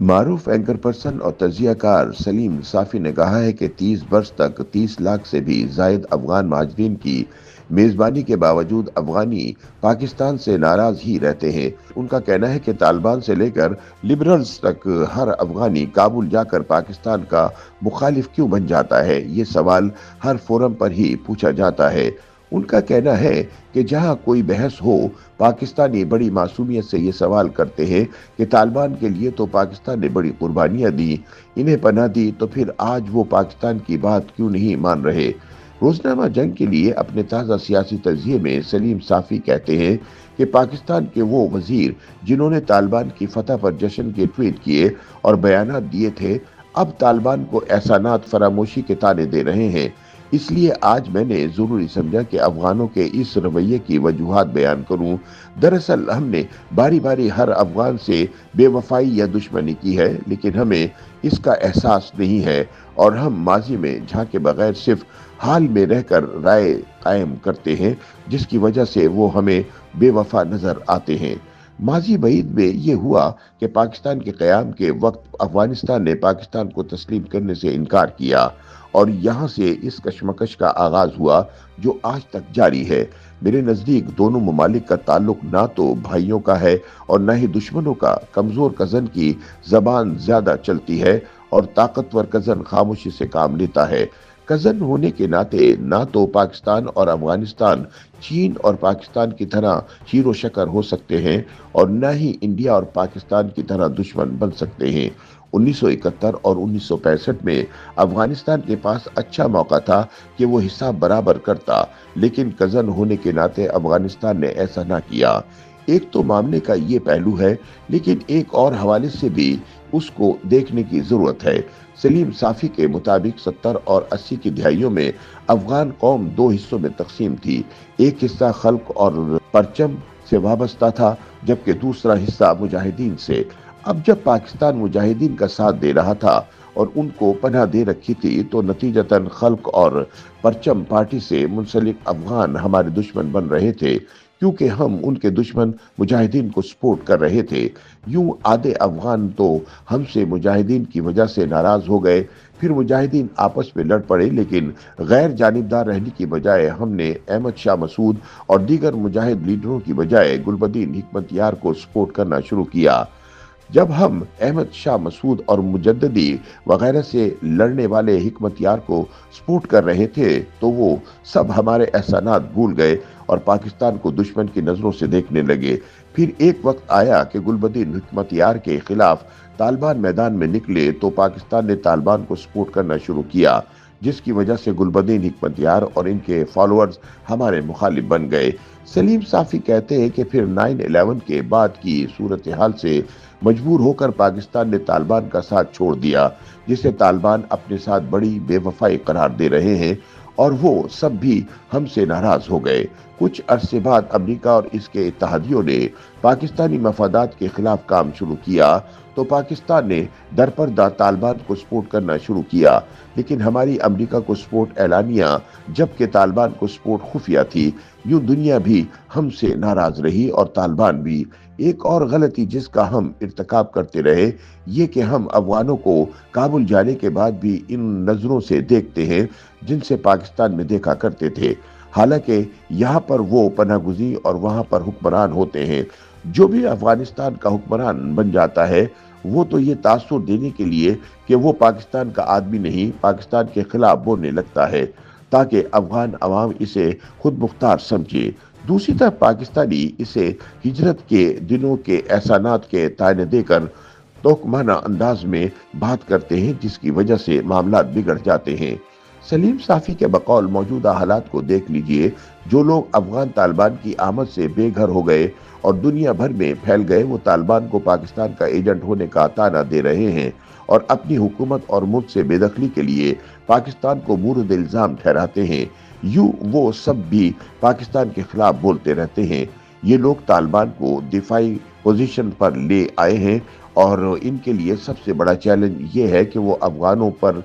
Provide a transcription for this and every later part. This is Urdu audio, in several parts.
معروف اینکر پرسن اور تجزیہ کار سلیم صافی نے کہا ہے کہ 30 برس تک 30 لاکھ سے بھی زائد افغان مہاجرین کی میزبانی کے باوجود افغانی پاکستان سے ناراض ہی رہتے ہیں۔ ان کا کہنا ہے کہ طالبان سے لے کر لبرلز تک ہر افغانی کابل جا کر پاکستان کا مخالف کیوں بن جاتا ہے، یہ سوال ہر فورم پر ہی پوچھا جاتا ہے۔ ان کا کہنا ہے کہ جہاں کوئی بحث ہو، پاکستانی بڑی معصومیت سے یہ سوال کرتے ہیں کہ طالبان کے لیے تو پاکستان نے بڑی قربانیاں دی، انہیں پناہ دی، تو پھر آج وہ پاکستان کی بات کیوں نہیں مان رہے۔ روزنامہ جنگ کے لیے اپنے تازہ سیاسی تجزیے میں سلیم صافی کہتے ہیں کہ پاکستان کے وہ وزیر جنہوں نے طالبان کی فتح پر جشن کے ٹویٹ کیے اور بیانات دیے تھے، اب طالبان کو احسانات فراموشی کے طعنے دے رہے ہیں۔ اس لیے آج میں نے ضروری سمجھا کہ افغانوں کے اس رویے کی وجوہات بیان کروں۔ دراصل ہم نے باری باری ہر افغان سے بے وفائی یا دشمنی کی ہے، لیکن ہمیں اس کا احساس نہیں ہے اور ہم ماضی میں جھانکے بغیر صرف حال میں رہ کر رائے قائم کرتے ہیں، جس کی وجہ سے وہ ہمیں بے وفا نظر آتے ہیں۔ ماضی بعید میں یہ ہوا کہ پاکستان کے قیام کے وقت افغانستان نے پاکستان کو تسلیم کرنے سے انکار کیا اور یہاں سے اس کشمکش کا آغاز ہوا جو آج تک جاری ہے۔ میرے نزدیک دونوں ممالک کا تعلق نہ تو بھائیوں کا ہے اور نہ ہی دشمنوں کا۔ کمزور کزن کی زبان زیادہ چلتی ہے اور طاقتور کزن خاموشی سے کام لیتا ہے۔ کزن ہونے کے ناطے نہ تو پاکستان اور افغانستان چین اور پاکستان کی طرح شیر و شکر ہو سکتے ہیں اور نہ ہی انڈیا اور پاکستان کی طرح دشمن بن سکتے ہیں۔ 1971 اور 1965 میں افغانستان کے پاس اچھا موقع تھا کہ وہ حساب برابر کرتا، لیکن کزن ہونے کے ناطے افغانستان نے ایسا نہ کیا۔ ایک تو معاملے کا یہ پہلو ہے، لیکن ایک اور حوالے سے بھی اس کو دیکھنے کی ضرورت ہے۔ سلیم صافی کے مطابق 70 اور 80 کی دہائیوں میں افغان قوم دو حصوں میں تقسیم تھی۔ ایک حصہ خلق اور پرچم سے وابستہ تھا، جبکہ دوسرا حصہ مجاہدین سے۔ اب جب پاکستان مجاہدین کا ساتھ دے رہا تھا اور ان کو پناہ دے رکھی تھی، تو نتیجتاً خلق اور پرچم پارٹی سے منسلک افغان ہمارے دشمن بن رہے تھے، کیونکہ ہم ان کے دشمن مجاہدین کو سپورٹ کر رہے تھے۔ یوں آدھے افغان تو ہم سے مجاہدین کی وجہ سے ناراض ہو گئے، پھر مجاہدین آپس میں لڑ پڑے، لیکن غیر جانبدار رہنے کی بجائے ہم نے احمد شاہ مسعود اور دیگر مجاہد لیڈروں کی بجائے گلبدین حکمت یار کو سپورٹ کرنا شروع کیا۔ جب ہم احمد شاہ مسعود اور مجددی وغیرہ سے لڑنے والے حکمت یار کو سپورٹ کر رہے تھے، تو وہ سب ہمارے احسانات بھول گئے اور پاکستان کو دشمن کی نظروں سے دیکھنے لگے۔ پھر ایک وقت آیا کہ گلبدین حکمت یار کے خلاف طالبان میدان میں نکلے تو پاکستان نے طالبان کو سپورٹ کرنا شروع کیا، جس کی وجہ سے گلبدین حکمت یار اور ان کے فالوورز ہمارے مخالف بن گئے۔ سلیم صافی کہتے ہیں کہ پھر 9/11 کے بعد کی صورتحال سے مجبور ہو کر پاکستان نے طالبان کا ساتھ چھوڑ دیا، جسے طالبان اپنے ساتھ بڑی بے وفائی قرار دے رہے ہیں، اور وہ سب بھی ہم سے ناراض ہو گئے۔ کچھ عرصے بعد امریکہ اور اس کے اتحادیوں نے پاکستانی مفادات کے خلاف کام شروع کیا، تو پاکستان نے درپردہ طالبان کو سپورٹ کرنا شروع کیا، لیکن ہماری امریکہ کو سپورٹ اعلانیہ جبکہ طالبان کو سپورٹ خفیہ تھی۔ یوں دنیا بھی ہم سے ناراض رہی اور طالبان بھی۔ ایک اور غلطی جس کا ہم ارتکاب کرتے رہے، یہ کہ ہم افغانوں کو کابل جانے کے بعد بھی ان نظروں سے دیکھتے ہیں جن سے پاکستان میں دیکھا کرتے تھے، حالانکہ یہاں پر وہ پناہ گزین اور وہاں پر حکمران ہوتے ہیں۔ جو بھی افغانستان کا حکمران بن جاتا ہے، وہ تو یہ تاثر دینے کے لیے کہ وہ پاکستان کا آدمی نہیں، پاکستان کے خلاف بولنے لگتا ہے، تاکہ افغان عوام اسے خود مختار سمجھے۔ دوسری طرف پاکستانی اسے ہجرت کے دنوں کے احسانات کے طعنے دے کر توہمانہ انداز میں بات کرتے ہیں، جس کی وجہ سے معاملات بگڑ جاتے ہیں۔ سلیم صافی کے بقول موجودہ حالات کو دیکھ لیجئے۔ جو لوگ افغان طالبان کی آمد سے بے گھر ہو گئے اور دنیا بھر میں پھیل گئے، وہ طالبان کو پاکستان کا ایجنٹ ہونے کا طعنہ دے رہے ہیں اور اپنی حکومت اور ملک سے بے دخلی کے لیے پاکستان کو مورد الزام ٹھہراتے ہیں۔ یوں وہ سب بھی پاکستان کے خلاف بولتے رہتے ہیں۔ یہ لوگ طالبان کو دفاعی پوزیشن پر لے آئے ہیں اور ان کے لیے سب سے بڑا چیلنج یہ ہے کہ وہ افغانوں پر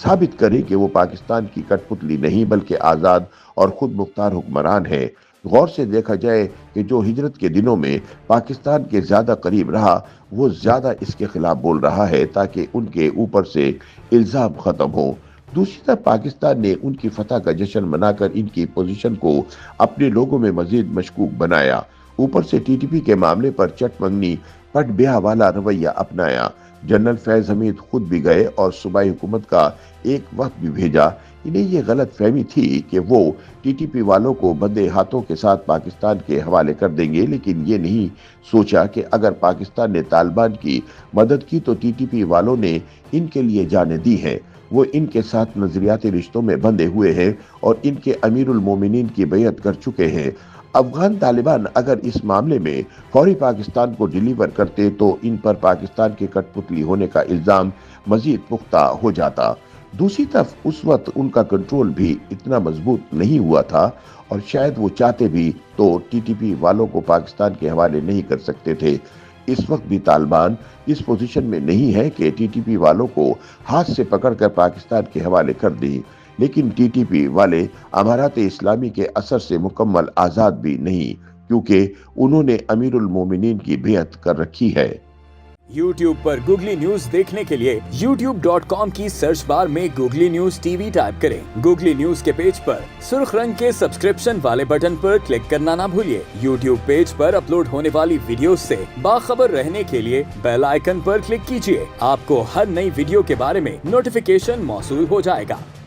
ثابت کریں کہ وہ پاکستان کی کٹ پتلی نہیں بلکہ آزاد اور خود مختار حکمران ہے۔ غور سے دیکھا جائے کہ جو ہجرت کے دنوں میں پاکستان کے زیادہ قریب رہا، وہ زیادہ اس کے خلاف بول رہا ہے تاکہ ان کے اوپر سے الزام ختم ہو۔ دوسری طرف پاکستان نے ان کی فتح کا جشن منا کر ان کی پوزیشن کو اپنے لوگوں میں مزید مشکوک بنایا۔ اوپر سے ٹی ٹی پی کے معاملے پر چٹ منگنی پٹ بیاہ والا رویہ اپنایا۔ جنرل فیض حمید خود بھی گئے اور صوبائی حکومت کا ایک وفد بھی بھیجا۔ انہیں یہ غلط فہمی تھی کہ وہ ٹی ٹی پی والوں کو بندے ہاتھوں کے ساتھ پاکستان کے حوالے کر دیں گے، لیکن یہ نہیں سوچا کہ اگر پاکستان نے طالبان کی مدد کی تو ٹی ٹی پی والوں نے ان کے لیے جانیں دی ہیں۔ وہ ان کے ساتھ نظریاتی رشتوں میں بندھے ہوئے ہیں اور ان کے امیر المومنین کی بیعت کر چکے ہیں۔ افغان طالبان اگر اس معاملے میں فوری پاکستان کو ڈیلیور کرتے تو ان پر پاکستان کے کٹ پتلی ہونے کا الزام مزید پختہ ہو جاتا۔ دوسری طرف اس وقت ان کا کنٹرول بھی اتنا مضبوط نہیں ہوا تھا اور شاید وہ چاہتے بھی تو ٹی ٹی پی والوں کو پاکستان کے حوالے نہیں کر سکتے تھے۔ اس وقت بھی طالبان اس پوزیشن میں نہیں ہے کہ ٹی ٹی پی والوں کو ہاتھ سے پکڑ کر پاکستان کے حوالے کر دیں، لیکن ٹی ٹی پی والے امارات اسلامی کے اثر سے مکمل آزاد بھی نہیں، کیونکہ انہوں نے امیر المومنین کی بیعت کر رکھی ہے۔ YouTube پر گوگلی نیوز دیکھنے کے لیے youtube.com کی سرچ بار میں googly news T V type کریں۔ گوگلی نیوز کے پیج پر سرخ رنگ کے سبسکرپشن والے بٹن پر کلک کرنا نہ بھولیے۔ YouTube پیج پر اپلوڈ ہونے والی ویڈیوز سے باخبر رہنے کے لیے بیل آئیکن پر کلک کیجیے۔ آپ کو ہر نئی ویڈیو کے بارے میں نوٹیفیکیشن موصول ہو جائے گا۔